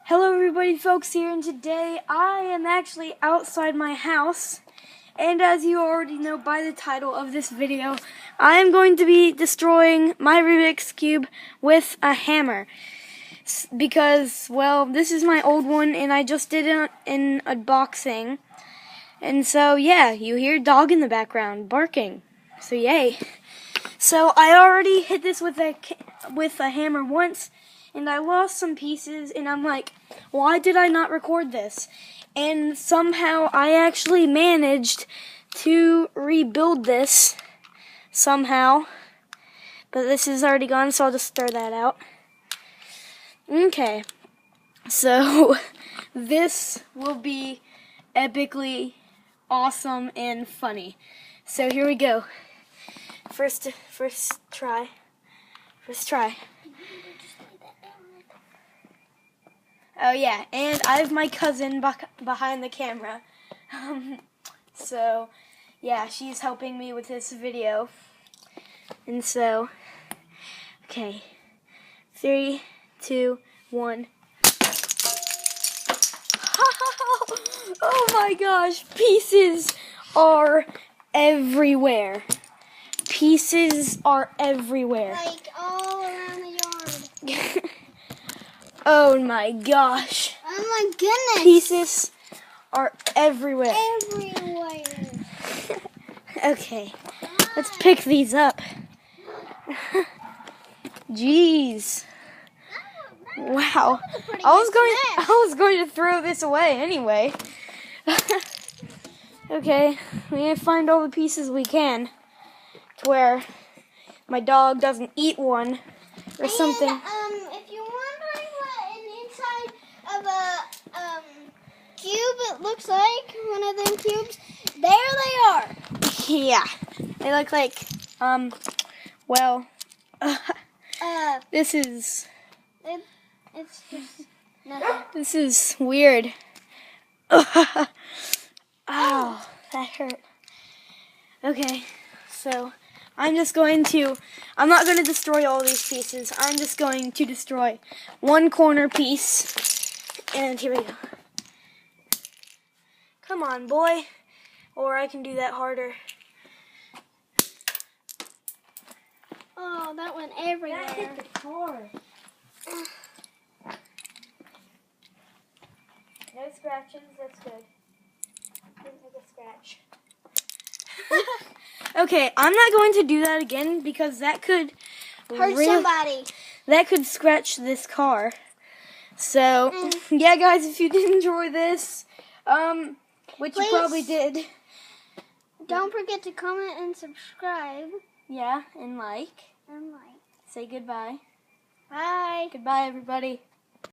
Hello everybody, folks here, and today I am actually outside my house, and as you already know by the title of this video, I am going to be destroying my Rubik's Cube with a hammer, because, well, this is my old one, and I just did it in unboxing, and so, yeah, you hear a dog in the background barking, so yay. So I already hit this with a hammer once, and I lost some pieces, and I'm like, why did I not record this? And somehow I actually managed to rebuild this somehow, but this is already gone, so I'll just throw that out. Okay, so this will be epically awesome and funny. So here we go. First try. Oh yeah, and I have my cousin behind the camera. So, yeah, she's helping me with this video. And so, okay, 3, 2, 1. Oh my gosh, pieces are everywhere. Pieces are everywhere. Like all around the yard. Oh my gosh. Oh my goodness. Pieces are everywhere. Everywhere. Okay, let's pick these up. Jeez. Wow. I was going to throw this away anyway. Okay, we need to find all the pieces we can to where my dog doesn't eat one or something. If you're wondering what an inside of a cube it looks like, one of them cubes, there they are. Yeah, they look like, well, this is, it's just nothing. this is weird. Oh, that hurt. Okay, so I'm not going to destroy all these pieces. I'm just going to destroy one corner piece. And here we go. Come on, boy. Or I can do that harder. Oh, that went everywhere. That hit the floor. No scratches, that's good. Didn't make a scratch. Okay, I'm not going to do that again because that could hurt somebody. That could scratch this car. So, yeah, guys, if you did enjoy this, which you probably did, don't forget to comment and subscribe. Yeah, and like. And like. Say goodbye. Bye. Goodbye, everybody.